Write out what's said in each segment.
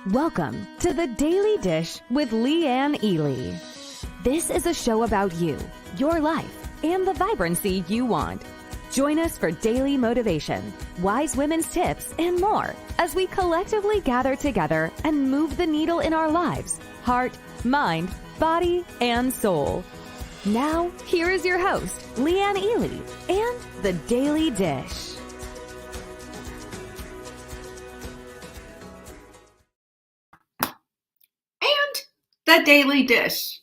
Welcome to The Daily Dish with Leanne Ely. This is a show about you, your life, and the vibrancy you want. Join us for daily motivation, wise women's tips, and more as we collectively gather together and move the needle in our lives, heart, mind, body, and soul. Now, here is your host, Leanne Ely, and The Daily Dish. The Daily Dish.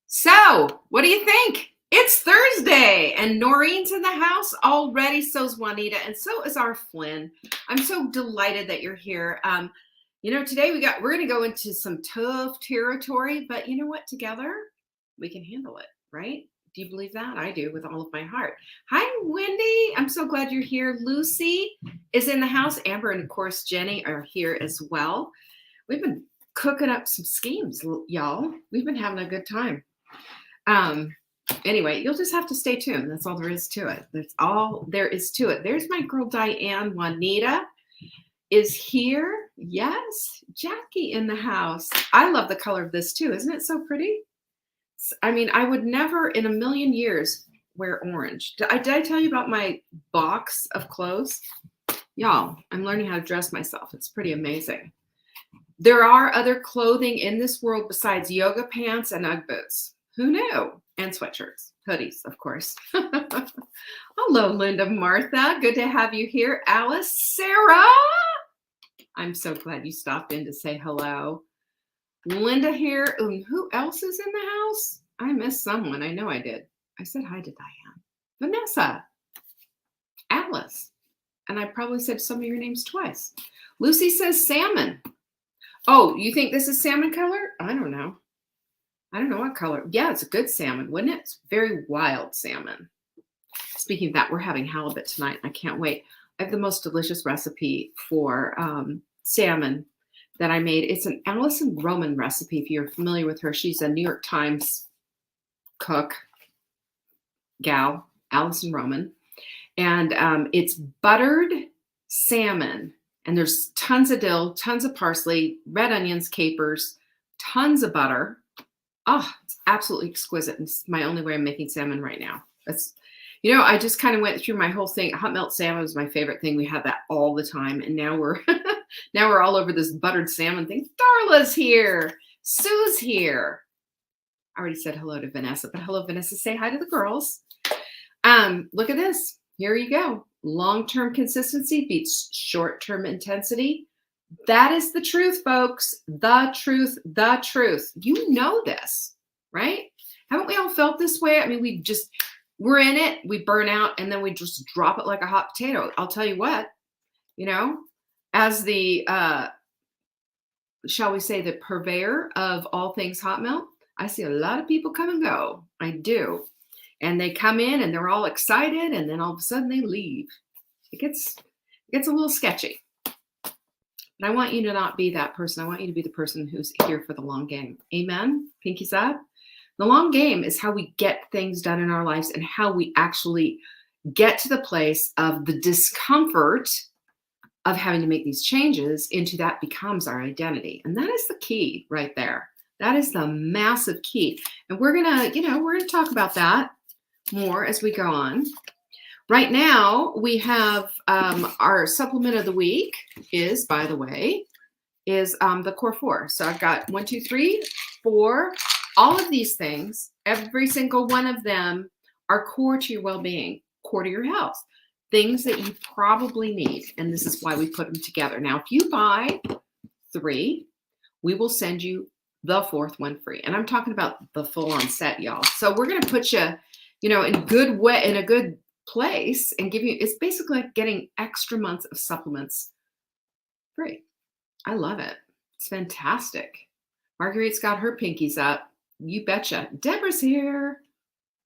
So, what do you think? It's Thursday, and Noreen's in the house already. So's Juanita, and so is our Flynn. I'm so delighted that you're here. Today we're going to go into some tough territory, but you know what? Together, we can handle it, right? Do you believe that? I do, with all of my heart. Hi, Wendy. I'm so glad you're here. Lucy is in the house. Amber and, of course, Jenny are here as well. We've been cooking up some schemes, y'all. We've been having a good time. Anyway, you'll just have to stay tuned. That's all there is to it. That's all there is to it. There's my girl Diane. Juanita is here. Yes, Jackie in the house. I love the color of this too. Isn't it so pretty? I mean, I would never in a million years wear orange. Did I tell you about my box of clothes? Y'all, I'm learning how to dress myself. It's pretty amazing. There are other clothing in this world besides yoga pants and Ugg boots. Who knew? And sweatshirts, hoodies, of course. Hello, Linda Martha. Good to have you here. Alice, Sarah. I'm so glad you stopped in to say hello. Linda here. Who else is in the house? I missed someone. I know I did. I said hi to Diane. Vanessa. Alice. And I probably said some of your names twice. Lucy says salmon. Oh, you think this is salmon color? I don't know. I don't know what color. Yeah, it's a good salmon, wouldn't it? It's very wild salmon. Speaking of that, we're having halibut tonight. I can't wait. I have the most delicious recipe for salmon that I made. It's an Alison Roman recipe. If you're familiar with her, she's a New York Times cook gal, Alison Roman. And it's buttered salmon. And there's tons of dill, tons of parsley, red onions, capers, tons of butter. Oh, it's absolutely exquisite. It's my only way of making salmon right now. I just kind of went through my whole thing. Hot melt salmon was my favorite thing. We had that all the time. And now we're all over this buttered salmon thing. Darla's here. Sue's here. I already said hello to Vanessa, but hello, Vanessa. Say hi to the girls. Look at this. Here you go. Long-term consistency beats short-term intensity. That is the truth, folks. The truth, the truth. You know this, right? Haven't we all felt this way? I mean, we're in it, we burn out, and then we just drop it like a hot potato. I'll tell you what, as the, shall we say, the purveyor of all things hot melt, I see a lot of people come and go. I do. And they come in and they're all excited, and then all of a sudden they leave. It gets a little sketchy. But I want you to not be that person. I want you to be the person who's here for the long game. Amen? Pinkies up. The long game is how we get things done in our lives and how we actually get to the place of the discomfort of having to make these changes into that becomes our identity. And that is the key right there. That is the massive key. And we're going to talk about that more as we go on. Right now, we have our supplement of the week is, by the way, the Core 4. So I've got 1, 2, 3, 4. All of these things, every single one of them are core to your well-being, core to your health, things that you probably need. And this is why we put them together. Now, if you buy 3, we will send you the 4th one free. And I'm talking about the full-on set, y'all. So we're going to put you, in a good place and give you, it's basically like getting extra months of supplements free. I love it. It's fantastic. Marguerite's got her pinkies up. You betcha. Deborah's here.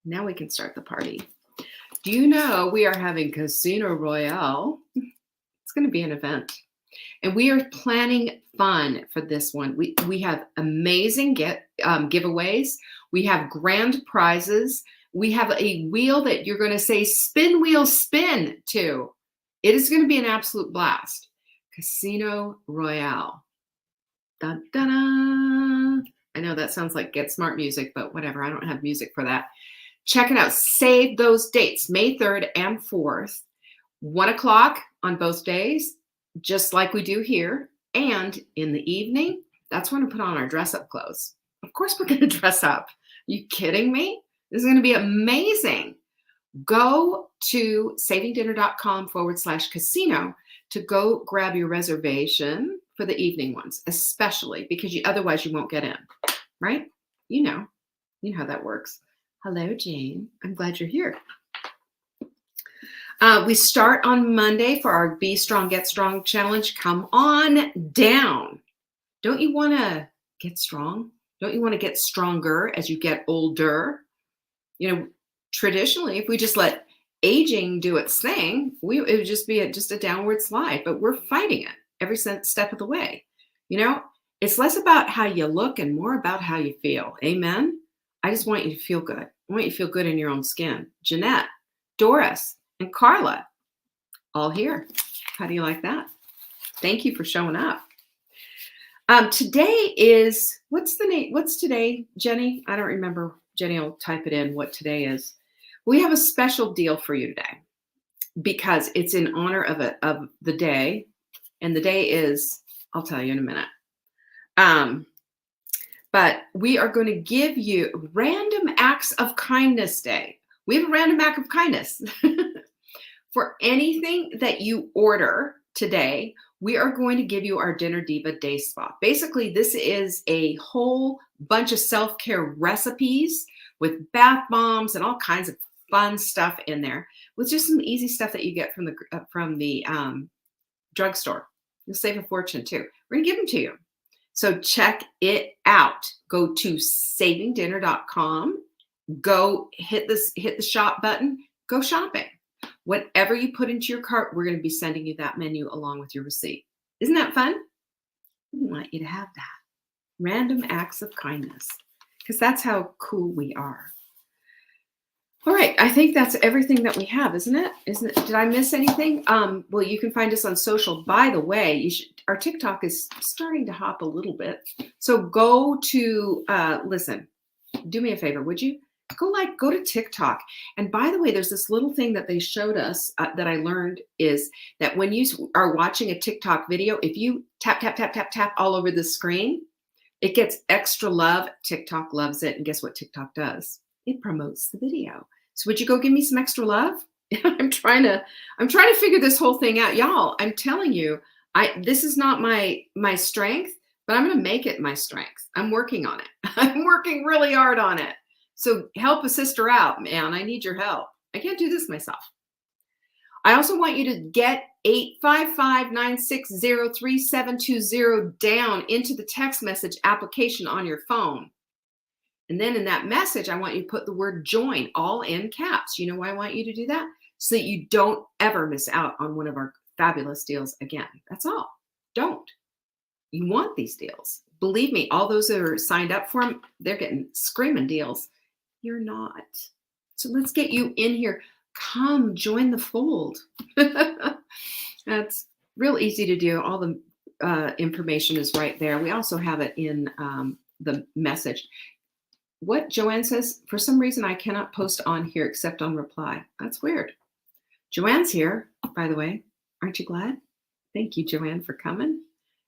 Now we can start the party. Do you know we are having Casino Royale? It's going to be an event. And we are planning fun for this one. We have amazing giveaways. We have grand prizes. We have a wheel that you're going to say, spin wheel, spin to. It is going to be an absolute blast. Casino Royale. Dun, dun, dun. I know that sounds like Get Smart music, but whatever. I don't have music for that. Check it out. Save those dates, May 3rd and 4th, 1 o'clock on both days, just like we do here. And in the evening, that's when we put on our dress up clothes. Of course, we're going to dress up. Are you kidding me? This is going to be amazing. Go to savingdinner.com/casino to go grab your reservation for the evening ones, especially because otherwise you won't get in, right? You know how that works. Hello, Jane. I'm glad you're here. We start on Monday for our Be Strong, Get Strong challenge. Come on down. Don't you want to get strong? Don't you want to get stronger as you get older? Traditionally, if we just let aging do its thing, it would just be just a downward slide, but we're fighting it every step of the way. It's less about how you look and more about how you feel. Amen. I just want you to feel good. I want you to feel good in your own skin. Jeanette, Doris, and Carla, all here. How do you like that? Thank you for showing up. Today is, what's the name? What's today, Jenny? I don't remember. Jenny will type it in what today is. We have a special deal for you today because it's in honor of the day. And the day is, I'll tell you in a minute. But we are going to give you Random Acts of Kindness Day. We have a random act of kindness. For anything that you order today, we are going to give you our Dinner Diva Day Spa. Basically, this is a whole bunch of self-care recipes with bath bombs and all kinds of fun stuff in there with just some easy stuff that you get from the drugstore. You'll save a fortune too. We're going to give them to you. So check it out. Go to savingdinner.com. Go hit the shop button. Go shopping. Whatever you put into your cart, we're going to be sending you that menu along with your receipt. Isn't that fun? We want you to have that. Random acts of kindness, because that's how cool we are. All right, I think that's everything that we have, isn't it? Did I miss anything? Well, you can find us on social. By the way, our TikTok is starting to hop a little bit. So go to, listen, do me a favor, would you? Go to TikTok. And by the way, there's this little thing that they showed us that I learned is that when you are watching a TikTok video, if you tap, tap, tap, tap, tap all over the screen, it gets extra love. TikTok loves it. And guess what TikTok does? It promotes the video. So would you go give me some extra love? I'm trying to figure this whole thing out. Y'all, I'm telling you, this is not my strength, but I'm going to make it my strength. I'm working on it. I'm working really hard on it. So help a sister out, man. I need your help. I can't do this myself. I also want you to get 855-960-3720 down into the text message application on your phone. And then in that message, I want you to put the word join all in caps. You know why I want you to do that? So that you don't ever miss out on one of our fabulous deals again. That's all. Don't. You want these deals. Believe me, all those that are signed up for them, they're getting screaming deals. You're not. So let's get you in here. Come join the fold. That's real easy to do. All the information is right there. We also have it in the message. What Joanne says, for some reason, I cannot post on here except on reply. That's weird. Joanne's here, by the way. Aren't you glad? Thank you, Joanne, for coming.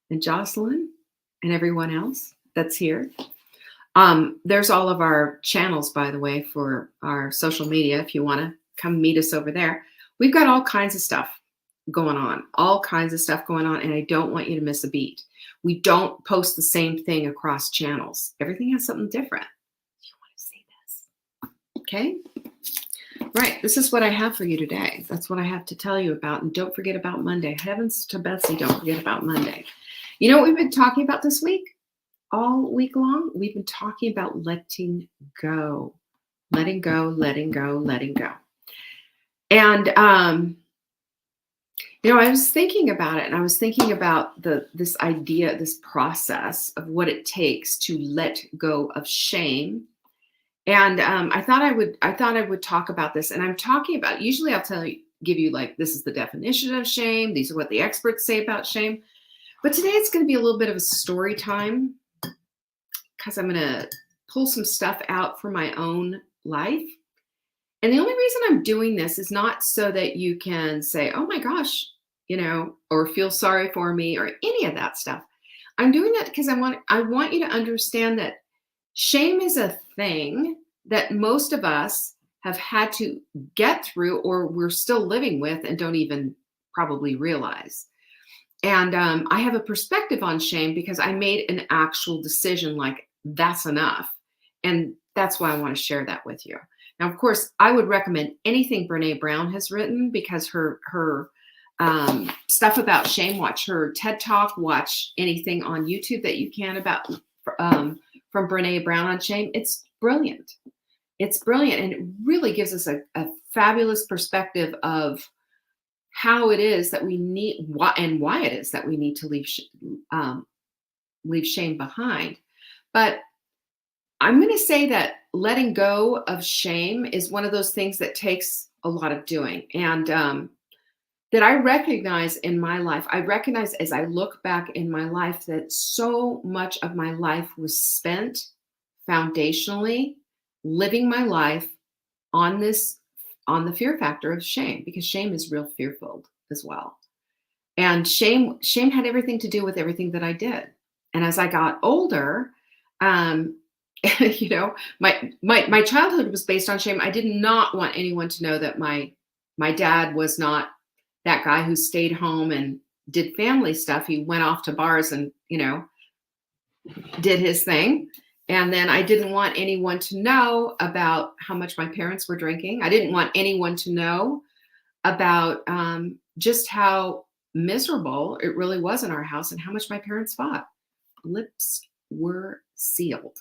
And Jocelyn and everyone else that's here. There's all of our channels, by the way, for our social media. If you want to come meet us over there, we've got all kinds of stuff going on, and I don't want you to miss a beat. We don't post the same thing across channels. Everything has something different. You want to see this? Okay. Right. This is what I have for you today. That's what I have to tell you about. And don't forget about Monday. Heavens to Betsy, don't forget about Monday. You know what we've been talking about this week? All week long, we've been talking about letting go. Letting go, letting go, letting go. And, I was thinking about it, and I was thinking about this idea, this process of what it takes to let go of shame. And I thought I would talk about this. And I'm talking about, usually I'll give you like, this is the definition of shame. These are what the experts say about shame. But today it's going to be a little bit of a story time because I'm going to pull some stuff out for my own life. And the only reason I'm doing this is not so that you can say, oh my gosh, or feel sorry for me or any of that stuff. I'm doing that because I want you to understand that shame is a thing that most of us have had to get through or we're still living with and don't even probably realize. And I have a perspective on shame because I made an actual decision like that's enough. And that's why I want to share that with you. Now, of course, I would recommend anything Brene Brown has written because her stuff about shame, watch her TED Talk, watch anything on YouTube that you can about from Brene Brown on shame. It's brilliant. It's brilliant. And it really gives us a fabulous perspective of how it is that we need, why it is that we need to leave shame behind. But I'm going to say that letting go of shame is one of those things that takes a lot of doing. And that I recognize in my life, I recognize as I look back in my life that so much of my life was spent foundationally living my life on the fear factor of shame, because shame is real fear-filled as well. And shame had everything to do with everything that I did. And as I got older, my childhood was based on shame. I did not want anyone to know that my dad was not that guy who stayed home and did family stuff. He went off to bars and, did his thing. And then I didn't want anyone to know about how much my parents were drinking. I didn't want anyone to know about just how miserable it really was in our house and how much my parents fought. Lips were sealed.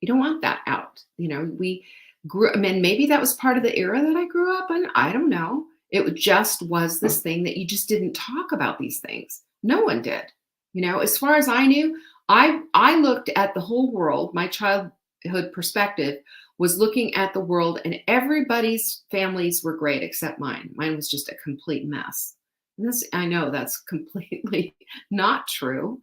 You don't want that out. We grew, maybe that was part of the era that I grew up in. I don't know. It just was this thing that you just didn't talk about these things. No one did. As far as I knew, I looked at the whole world. My childhood perspective was looking at the world, and everybody's families were great except mine. Mine was just a complete mess. And I know that's completely not true,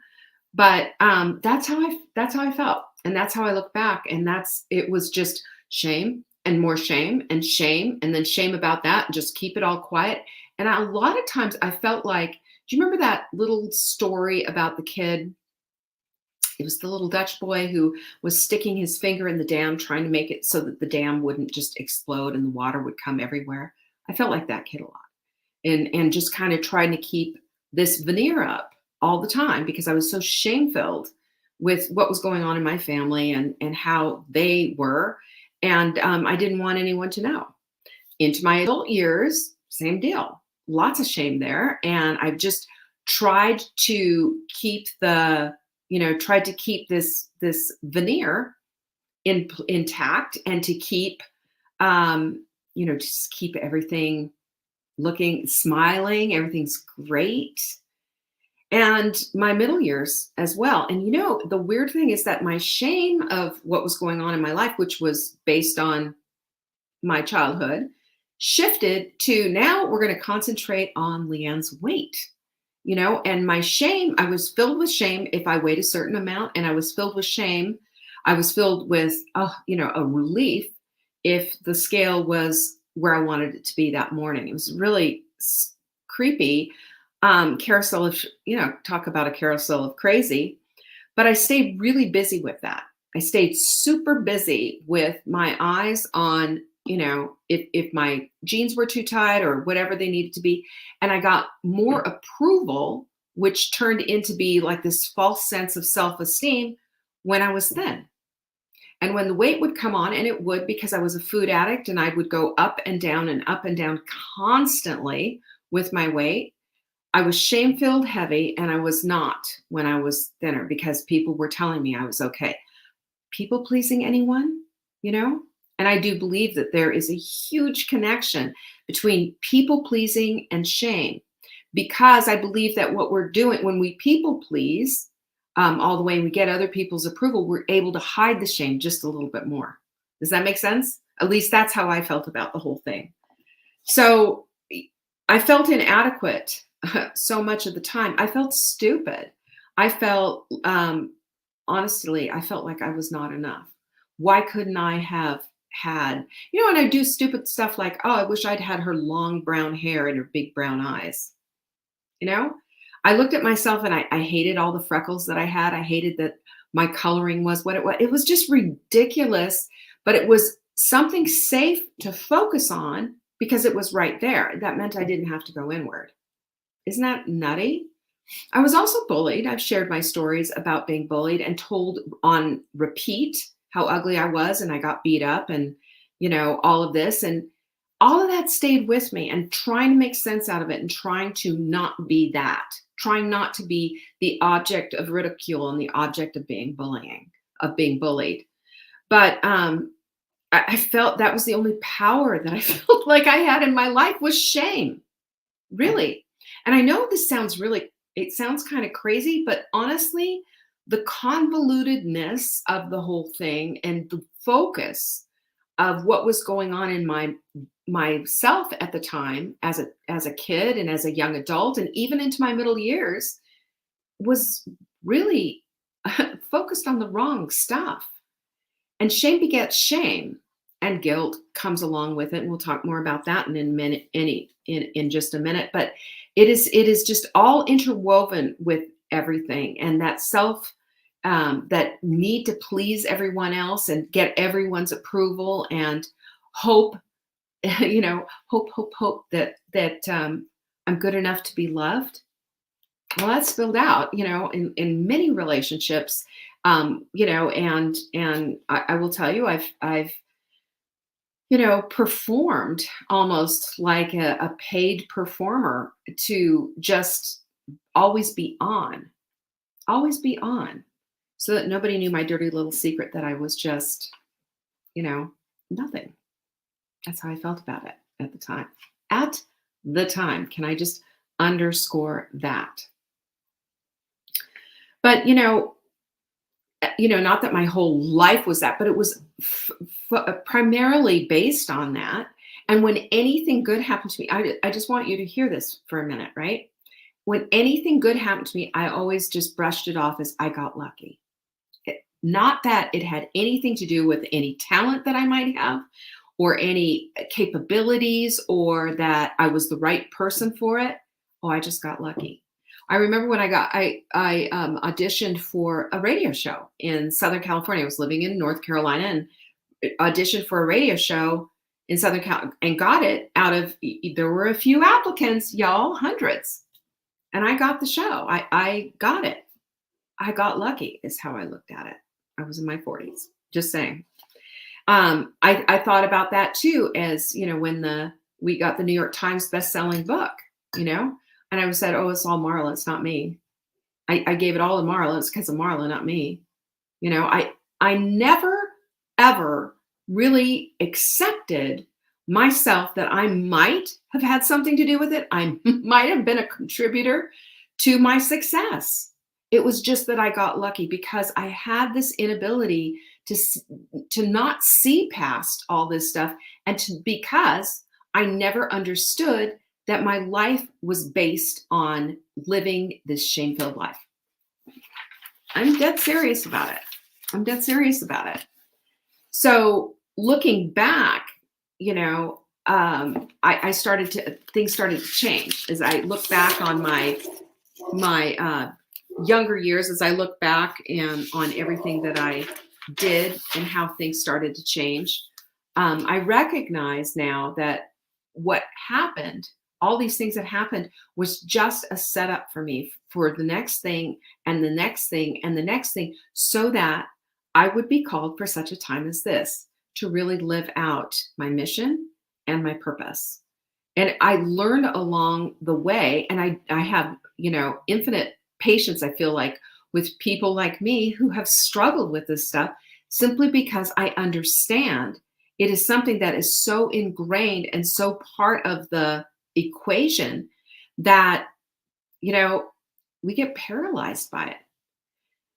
but that's how I felt, and that's how I look back. And it was just shame and more shame, and then shame about that, and just keep it all quiet. And a lot of times I felt like, do you remember that little story about the kid? It was the little Dutch boy who was sticking his finger in the dam, trying to make it so that the dam wouldn't just explode and the water would come everywhere. I felt like that kid a lot, and just kind of trying to keep this veneer up all the time because I was so shame-filled with what was going on in my family and how they were. And I didn't want anyone to know. Into my adult years, same deal. Lots of shame there. And I've just tried to keep this veneer intact, and to keep, just keep everything smiling. Everything's great. And my middle years as well. And the weird thing is that my shame of what was going on in my life, which was based on my childhood, shifted to now we're going to concentrate on Leanne's weight. And my shame, I was filled with shame if I weighed a certain amount, and I was filled with shame. I was filled with, a relief if the scale was where I wanted it to be that morning. It was really creepy. Carousel of, talk about a carousel of crazy, but I stayed really busy with that. I stayed super busy with my eyes on, if my jeans were too tight or whatever they needed to be. And I got more approval, which turned into be like this false sense of self-esteem when I was thin. And when the weight would come on, and it would, because I was a food addict and I would go up and down constantly with my weight, I was shame-filled, heavy, and I was not when I was thinner because people were telling me I was okay. People pleasing anyone, And I do believe that there is a huge connection between people pleasing and shame, because I believe that what we're doing when we people please all the way and we get other people's approval, we're able to hide the shame just a little bit more. Does that make sense? At least that's how I felt about the whole thing. So I felt inadequate so much of the time. I felt stupid. I felt, honestly, I felt like I was not enough. Why couldn't I have had, and I do stupid stuff like, oh, I wish I'd had her long brown hair and her big brown eyes. You know, I looked at myself and I hated all the freckles that I had. I hated that my coloring was what it was. It was just ridiculous, but it was something safe to focus on because it was right there. That meant I didn't have to go inward. Isn't that nutty? I was also bullied. I've shared my stories about being bullied and told on repeat how ugly I was and I got beat up and, all of this. And all of that stayed with me and trying to make sense out of it and trying to not be that, trying not to be the object of ridicule and the object of being bullied. But I felt that was the only power that I felt like I had in my life was shame, really. And I know this sounds it sounds kind of crazy, but honestly, the convolutedness of the whole thing and the focus of what was going on in myself at the time as a kid and as a young adult and even into my middle years was really focused on the wrong stuff. And shame begets shame, and guilt comes along with it. And we'll talk more about that in a minute, in just a minute. But it is just all interwoven with everything, and that that need to please everyone else and get everyone's approval and hope, hope that I'm good enough to be loved. Well, that's spilled out, in many relationships, and I will tell you, I've performed almost like a paid performer to just always be on, so that nobody knew my dirty little secret that I was just, nothing. That's how I felt about it at the time. At the time, can I just underscore that? But not that my whole life was that, but it was primarily based on that. And when anything good happened to me, I just want you to hear this for a minute, right? When anything good happened to me, I always just brushed it off as I got lucky. Not that it had anything to do with any talent that I might have or any capabilities or that I was the right person for it. Oh, I just got lucky. I remember when I auditioned for a radio show in Southern California. I was living in North Carolina and auditioned for a radio show in Southern California and got it there were a few applicants, y'all, hundreds. And I got the show. I got it. I got lucky is how I looked at it. I was in my 40s, just saying. I thought about that too, as, when we got the New York Times best-selling book, and I said, oh, it's all Marla. It's not me. I gave it all to Marla. It's because of Marla, not me. I never, ever really accepted myself that I might have had something to do with it. I might have been a contributor to my success. It was just that I got lucky because I had this inability to not see past all this stuff because I never understood that my life was based on living this shame-filled life. I'm dead serious about it. So looking back, things started to change as I look back on my younger years, as I look back and on everything that I did and how things started to change. I recognize now that what happened, all these things that happened, was just a setup for me for the next thing and the next thing and the next thing, so that I would be called for such a time as this to really live out my mission and my purpose. And I learned along the way, and I have, infinite patience, I feel like, with people like me who have struggled with this stuff, simply because I understand it is something that is so ingrained and so part of the equation that, we get paralyzed by it.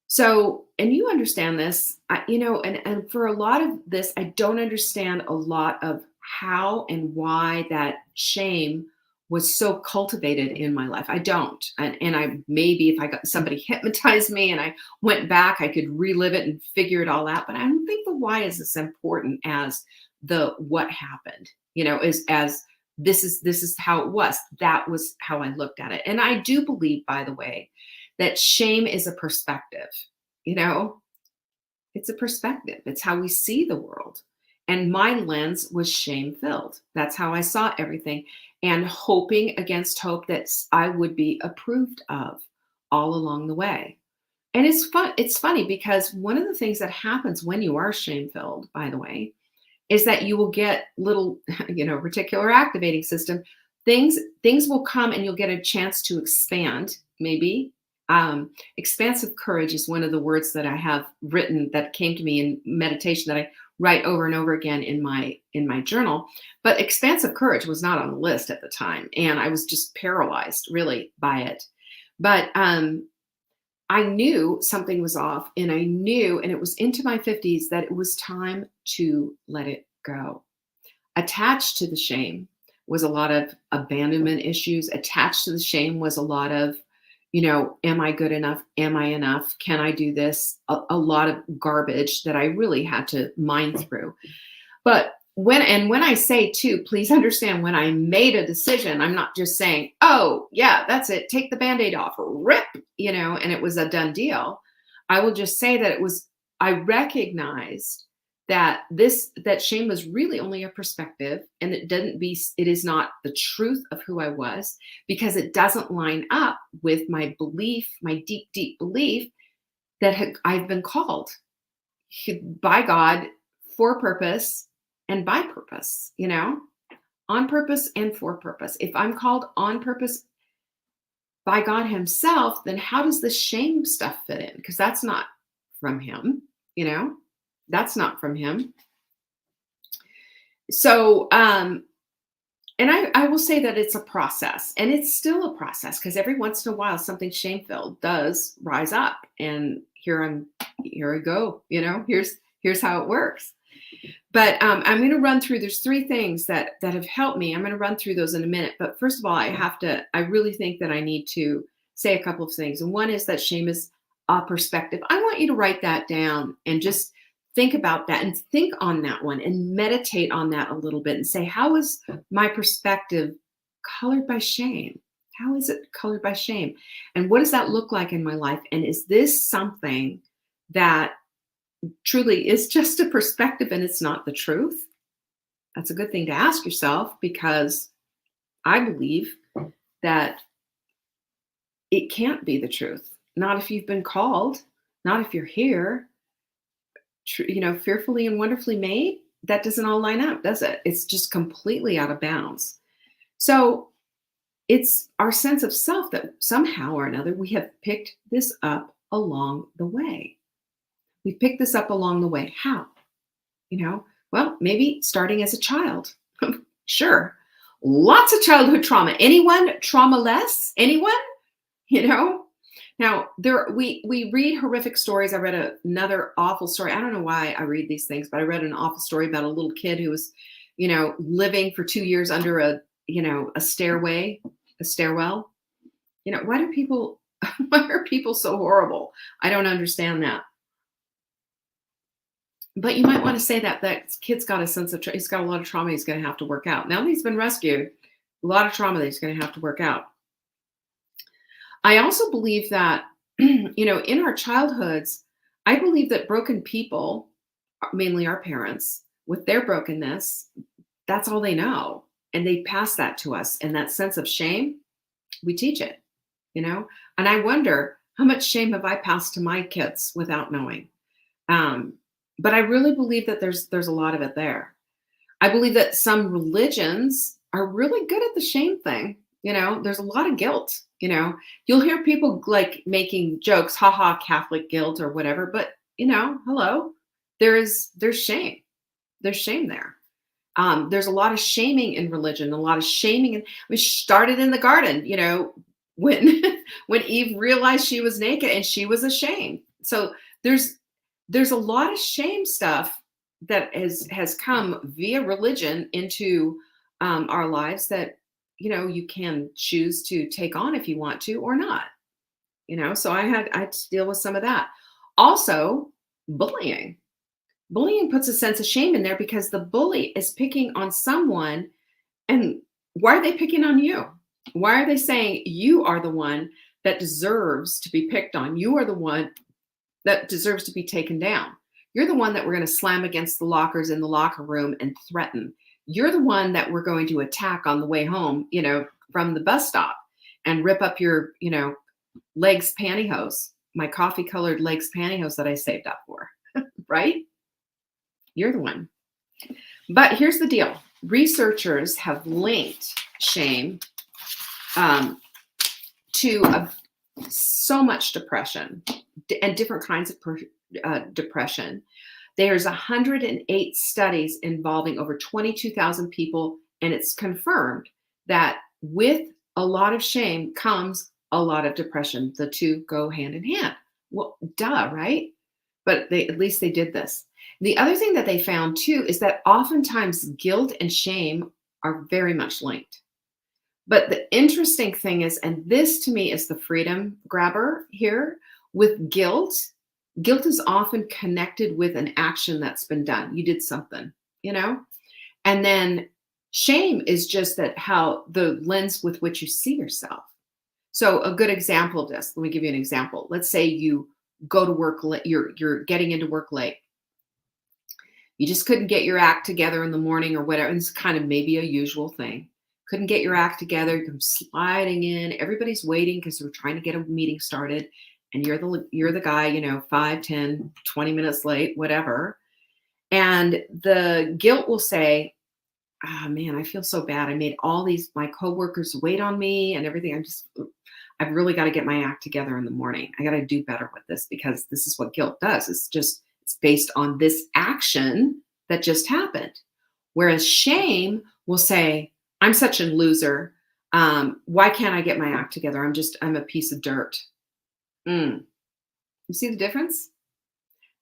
So, and you understand this, and for a lot of this, I don't understand a lot of how and why that shame was so cultivated in my life. I don't. And I maybe if I got somebody hypnotized me and I went back, I could relive it and figure it all out. But I don't think the why is as important as the what happened, is as this is how it was. That was how I looked at it. And I do believe, by the way, that shame is a perspective, you know, it's a perspective. It's how we see the world. And my lens was shame filled. That's how I saw everything. And hoping against hope that I would be approved of all along the way. And it's fun. It's funny because one of the things that happens when you are shame filled, by the way, is that you will get little, reticular activating system. Things will come and you'll get a chance to expand, maybe. Expansive courage is one of the words that I have written that came to me in meditation that I write over and over again in my journal. But expansive courage was not on the list at the time, and I was just paralyzed really by it. But I knew something was off, and I knew, and it was into my 50s, that it was time to let it go. Attached to the shame was a lot of abandonment issues. Attached to the shame was a lot of, am I good enough? Am I enough? Can I do this? A lot of garbage that I really had to mine through. But when I say too, please understand, when I made a decision, I'm not just saying, oh yeah, that's it. Take the Band-Aid off, rip, and it was a done deal. I will just say that I recognized that that shame was really only a perspective, and it is not the truth of who I was, because it doesn't line up with my belief, my deep, deep belief that I've been called by God for purpose and by purpose, on purpose and for purpose. If I'm called on purpose by God himself, then how does the shame stuff fit in? Because that's not from him, that's not from him. So, and I will say that it's a process, and it's still a process, because every once in a while something shame-filled does rise up, and here I go, here's how it works. But I'm going to run through, there's 3 things that have helped me. I'm going to run through those in a minute. But first of all, I really think that I need to say a couple of things. And one is that shame is a perspective. I want you to write that down and just think about that and think on that one and meditate on that a little bit and say, how is my perspective colored by shame? How is it colored by shame? And what does that look like in my life? And is this something that truly is just a perspective and it's not the truth? That's a good thing to ask yourself, because I believe that it can't be the truth. Not if you've been called, not if you're here, fearfully and wonderfully made. That doesn't all line up, does it? It's just completely out of bounds. So it's our sense of self that somehow or another we have picked this up along the way. We picked this up along the way. How? Well, maybe starting as a child. Sure. Lots of childhood trauma. Anyone trauma-less? Anyone? Now we read horrific stories. I read another awful story. I don't know why I read these things, but I read an awful story about a little kid who was, living for 2 years under a stairwell. Why are people so horrible? I don't understand that. But you might want to say that kid's got a sense of, he's got a lot of trauma he's going to have to work out. Now that he's been rescued, a lot of trauma that he's going to have to work out. I also believe that, in our childhoods, I believe that broken people, mainly our parents, with their brokenness, that's all they know. And they pass that to us. And that sense of shame, we teach it, and I wonder how much shame have I passed to my kids without knowing? But I really believe that there's a lot of it there. I believe that some religions are really good at the shame thing. There's a lot of guilt. You'll hear people like making jokes, haha, Catholic guilt or whatever. But hello, there's shame. There's shame there. There's a lot of shaming in religion. A lot of shaming, and we started in the garden. When Eve realized she was naked and she was ashamed. So there's a lot of shame stuff that has come via religion into our lives that, you can choose to take on if you want to or not. So I had to deal with some of that. Also, bullying. Bullying puts a sense of shame in there because the bully is picking on someone. And why are they picking on you? Why are they saying you are the one that deserves to be picked on? You are the one that deserves to be taken down. You're the one that we're going to slam against the lockers in the locker room and threaten. You're the one that we're going to attack on the way home, from the bus stop and rip up your, legs pantyhose, my coffee colored legs pantyhose that I saved up for, right? You're the one. But here's the deal. Researchers have linked shame to so much depression and different kinds of depression. There's 108 studies involving over 22,000 people, and it's confirmed that with a lot of shame comes a lot of depression. The two go hand in hand. Well, duh, right? But at least they did this. The other thing that they found too is that oftentimes guilt and shame are very much linked. But the interesting thing is, and this to me is the freedom grabber here, with guilt is often connected with an action that's been done. You did something, and then shame is just that how the lens with which you see yourself. So a good example of this, let me give you an example. Let's say you go to work late, you're getting into work late. You just couldn't get your act together in the morning or whatever. And it's kind of maybe a usual thing. Couldn't get your act together. You come sliding in. Everybody's waiting because they're trying to get a meeting started. And you're the guy, 5, 10, 20 minutes late, whatever. And the guilt will say, oh man, I feel so bad. I made all my coworkers wait on me and everything. I've really got to get my act together in the morning. I got to do better with this because this is what guilt does. It's based on this action that just happened. Whereas shame will say, I'm such a loser. Why can't I get my act together? I'm a piece of dirt. You see the difference?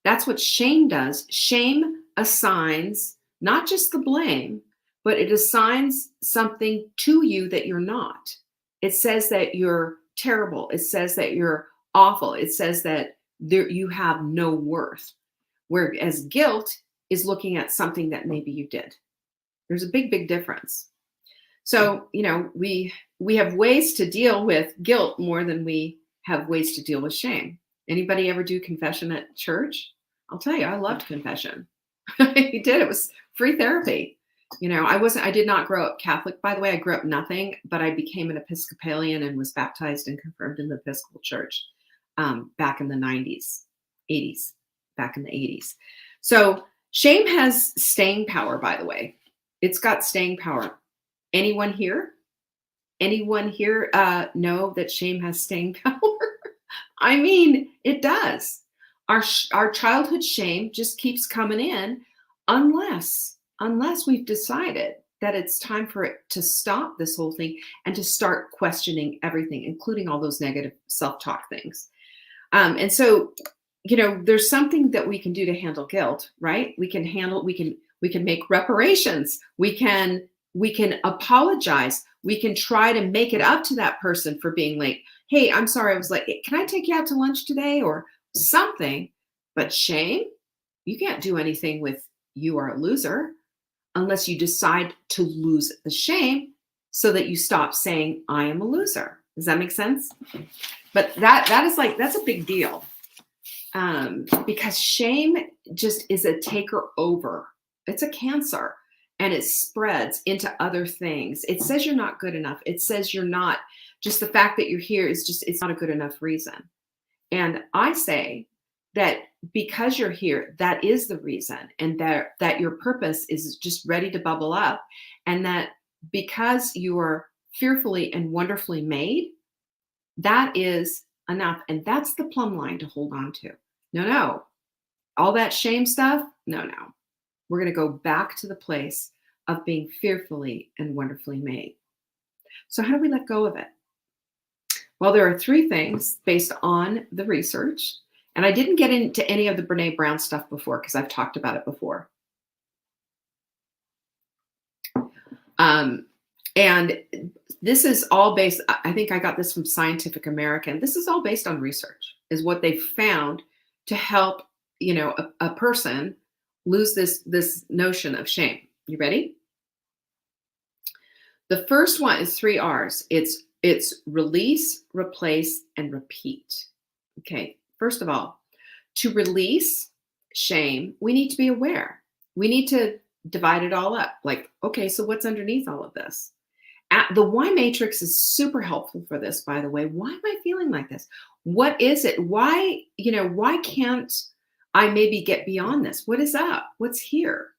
That's what shame does. Shame assigns not just the blame, but it assigns something to you that you're not. It says that you're terrible. It says that you're awful. It says that you have no worth. Whereas guilt is looking at something that maybe you did. There's a big, big difference. So, we have ways to deal with guilt more than we have ways to deal with shame. Anybody ever do confession at church? I'll tell you, I loved confession. I did. It was free therapy. I did not grow up Catholic, by the way. I grew up nothing, but I became an Episcopalian and was baptized and confirmed in the Episcopal Church back in the 90s, 80s, back in the 80s. So shame has staying power, by the way. It's got staying power. Anyone here know that shame has staying power? I mean, it does. Our childhood shame just keeps coming in unless we've decided that it's time for it to stop this whole thing and to start questioning everything, including all those negative self-talk things. And so, there's something that we can do to handle guilt, right? We can make reparations. We can apologize. We can try to make it up to that person for being late. Hey, I'm sorry I was late. Can I take you out to lunch today or something? But shame, you can't do anything with you are a loser unless you decide to lose the shame so that you stop saying I am a loser. Does that make sense? But that's a big deal because shame just is a taker over. It's a cancer. And it spreads into other things. It says you're not good enough. It says you're not, just the fact that you're here it's not a good enough reason. And I say that because you're here, that is the reason. And that your purpose is just ready to bubble up. And that because you are fearfully and wonderfully made, that is enough. And that's the plumb line to hold on to. No. All that shame stuff, no. We're going to go back to the place of being fearfully and wonderfully made. So how do we let go of it? Well, there are 3 things based on the research. And I didn't get into any of the Brene Brown stuff before because I've talked about it before. And And this is all based, I think I got this from Scientific American. This is all based on research, is what they found to help, a person lose this notion of shame. You ready? The first one is 3 R's. It's release, replace, and repeat. Okay. First of all, to release shame, we need to be aware. We need to divide it all up. Like, okay, so what's underneath all of this? The why matrix is super helpful for this, by the way. Why am I feeling like this? What is it? Why can't I maybe get beyond this? What is up? What's here?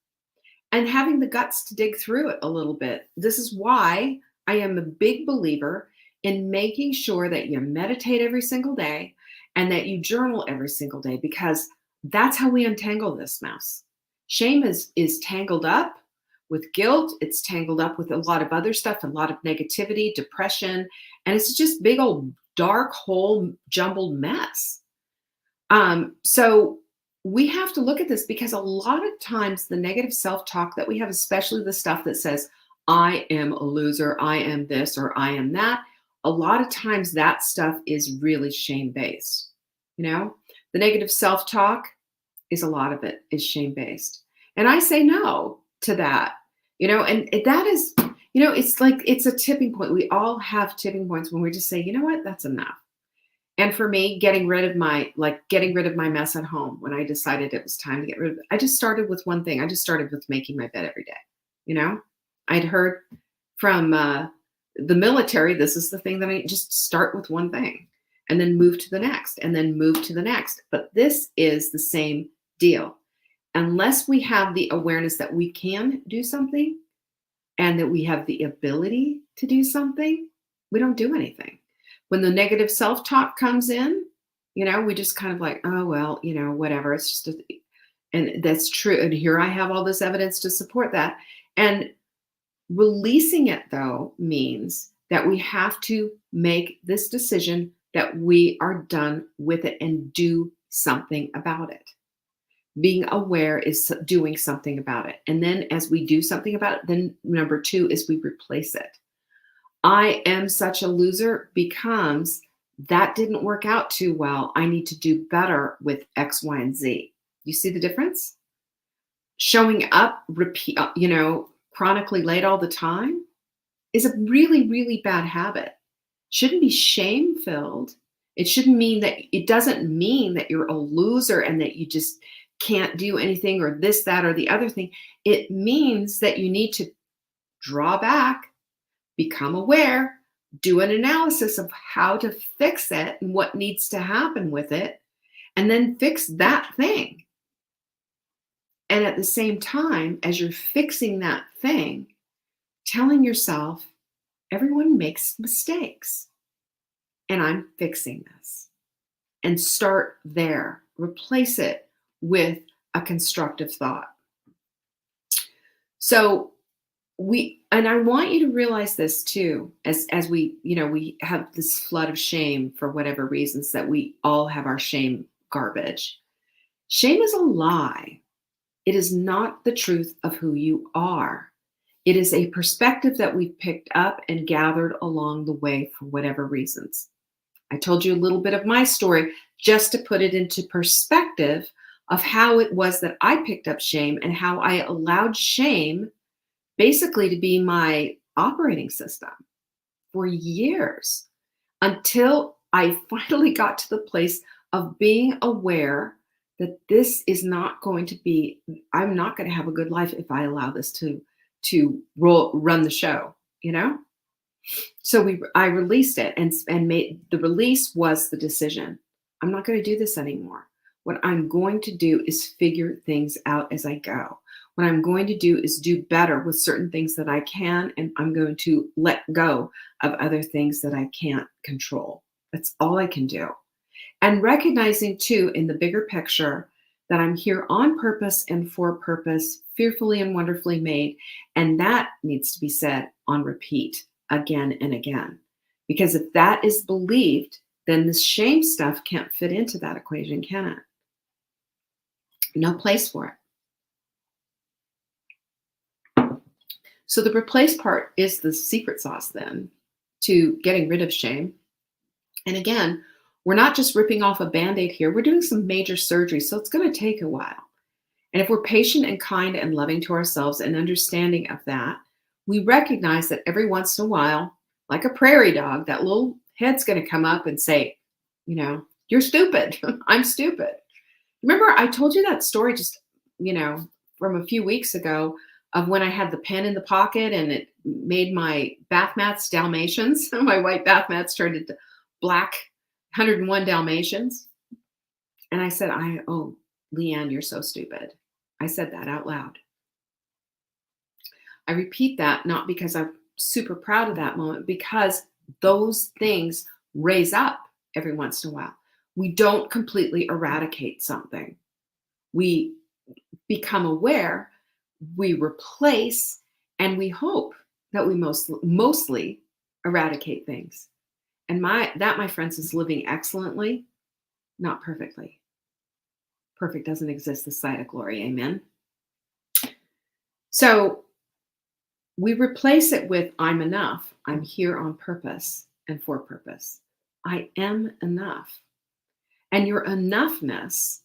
And having the guts to dig through it a little bit. This is why I am a big believer in making sure that you meditate every single day and that you journal every single day, because that's how we untangle this mess. Shame is tangled up with guilt. It's tangled up with a lot of other stuff, a lot of negativity, depression, and it's just big old dark hole jumbled mess. So we have to look at this, because a lot of times the negative self-talk that we have, especially the stuff that says, I am a loser, I am this, or I am that, a lot of times that stuff is really shame-based. The negative self-talk is, a lot of it is shame-based. And I say no to that, and that is, it's like, it's a tipping point. We all have tipping points when we just say, you know what, that's enough. And for me, getting rid of my mess at home, when I decided it was time to get rid of it, I just started with one thing. I just started with making my bed every day. I'd heard from the military, this is the thing that I just start with one thing and then move to the next and then move to the next. But this is the same deal. Unless we have the awareness that we can do something and that we have the ability to do something, we don't do anything. When the negative self-talk comes in, we just kind of like, oh, well, whatever. It's just, and that's true. And here I have all this evidence to support that. And releasing it, though, means that we have to make this decision that we are done with it and do something about it. Being aware is doing something about it. And then as we do something about it, then number 2 is we replace it. I am such a loser becomes, that didn't work out too well. I need to do better with X, Y, and Z. You see the difference? Showing up, chronically late all the time is a really, really bad habit. Shouldn't be shame-filled. It doesn't mean that you're a loser and that you just can't do anything or this, that, or the other thing. It means that you need to draw back, become aware, do an analysis of how to fix it and what needs to happen with it, and then fix that thing. And at the same time, as you're fixing that thing, telling yourself, everyone makes mistakes, and I'm fixing this. And start there. Replace it with a constructive thought. So and I want you to realize this too, as we, we have this flood of shame for whatever reasons, that we all have our shame garbage. Shame is a lie. It is not the truth of who you are. It is a perspective that we've picked up and gathered along the way for whatever reasons. I told you a little bit of my story just to put it into perspective of how it was that I picked up shame and how I allowed shame basically to be my operating system for years, until I finally got to the place of being aware that this is not going to be, I'm not going to have a good life if I allow this to run the show, So I released it and made the release was the decision. I'm not going to do this anymore. What I'm going to do is figure things out as I go. What I'm going to do is do better with certain things that I can, and I'm going to let go of other things that I can't control. That's all I can do. And recognizing too, in the bigger picture, that I'm here on purpose and for purpose, fearfully and wonderfully made. And that needs to be said on repeat again and again. Because if that is believed, then the shame stuff can't fit into that equation, can it? No place for it. So the replace part is the secret sauce then to getting rid of shame. And again, we're not just ripping off a Band-Aid here. We're doing some major surgery, so it's going to take a while. And if we're patient and kind and loving to ourselves and understanding of that, we recognize that every once in a while, like a prairie dog, that little head's going to come up and say, you're stupid. I'm stupid. Remember, I told you that story just, from a few weeks ago of when I had the pen in the pocket and it made my bath mats Dalmatians. My white bath mats turned into black 101 Dalmatians. And I said, oh, Leanne, you're so stupid. I said that out loud. I repeat that not because I'm super proud of that moment, because those things raise up every once in a while. We don't completely eradicate something. We become aware, we replace, and we hope that we mostly eradicate things. And that, my friends, is living excellently, not perfectly. Perfect doesn't exist this side of glory. Amen. So we replace it with I'm enough. I'm here on purpose and for purpose. I am enough. And your enoughness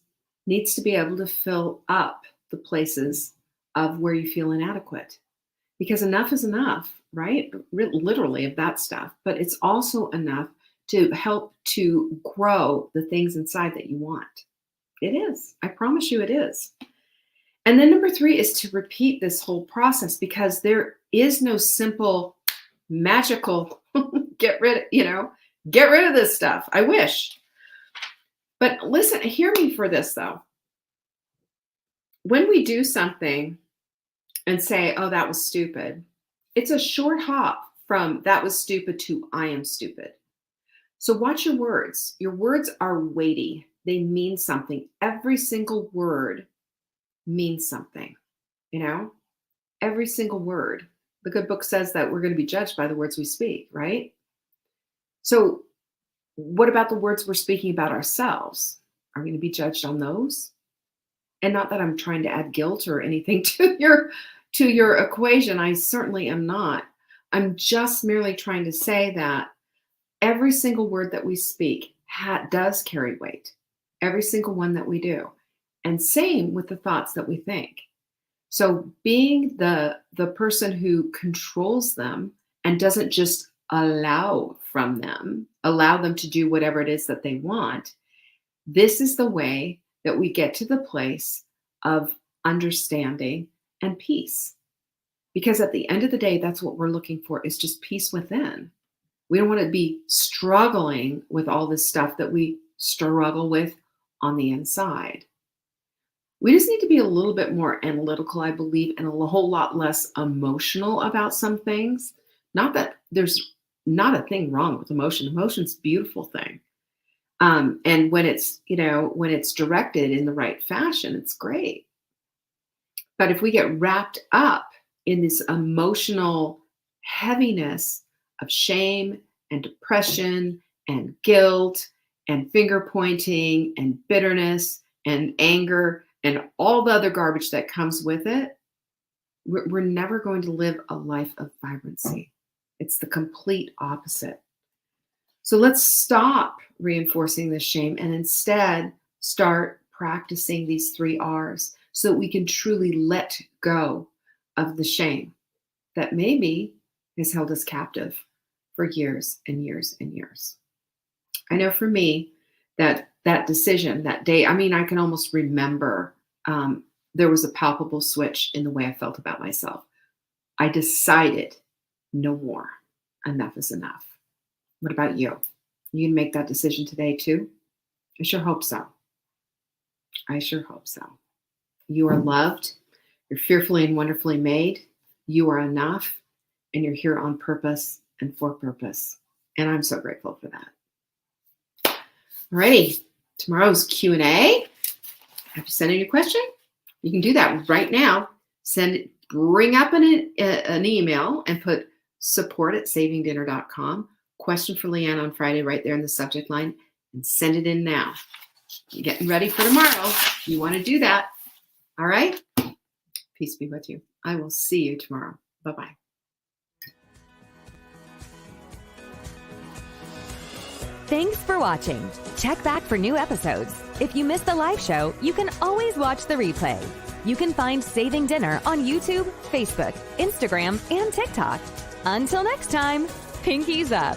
needs to be able to fill up the places of where you feel inadequate. Because enough is enough, right? Literally of that stuff. But it's also enough to help to grow the things inside that you want. It is. I promise you it is. And then number 3 is to repeat this whole process, because there is no simple, magical, get rid of this stuff. I wish. But listen, hear me for this though. When we do something and say, oh, that was stupid, it's a short hop from that was stupid to I am stupid. So watch your words. Your words are weighty. They mean something. Every single word means something, every single word. The good book says that we're going to be judged by the words we speak, right? So what about the words we're speaking about ourselves? Are we going to be judged on those? And not that I'm trying to add guilt or anything to your equation. I certainly am not. I'm just merely trying to say that every single word that we speak does carry weight. Every single one that we do. And same with the thoughts that we think. So being the person who controls them and doesn't just allow them to do whatever it is that they want, this is the way that we get to the place of understanding and peace. Because at the end of the day, that's what we're looking for, is just peace within. We don't want to be struggling with all this stuff that we struggle with on the inside. We just need to be a little bit more analytical, I believe, and a whole lot less emotional about some things. Not that there's not a thing wrong with emotion. Emotion's a beautiful thing. And when it's directed in the right fashion, it's great. But if we get wrapped up in this emotional heaviness of shame and depression and guilt and finger pointing and bitterness and anger and all the other garbage that comes with it, we're never going to live a life of vibrancy. It's the complete opposite. So let's stop reinforcing this shame and instead start practicing these 3 R's so that we can truly let go of the shame that maybe has held us captive for years and years and years. I know for me that decision that day, I can almost remember there was a palpable switch in the way I felt about myself. I decided no more. Enough is enough. What about you? You can make that decision today too? I sure hope so. I sure hope so. You are loved. You're fearfully and wonderfully made. You are enough. And you're here on purpose and for purpose. And I'm so grateful for that. Alrighty. Tomorrow's Q&A. Have you sent in your question? You can do that right now. Bring up an email and put support@savingdinner.com. Question for Leanne on Friday right there in the subject line, and send it in now. You're getting ready for tomorrow. You want to do that. All right? Peace be with you. I will see you tomorrow. Bye-bye. Thanks for watching. Check back for new episodes. If you missed the live show, you can always watch the replay. You can find Saving Dinner on YouTube, Facebook, Instagram, and TikTok. Until next time, pinkies up.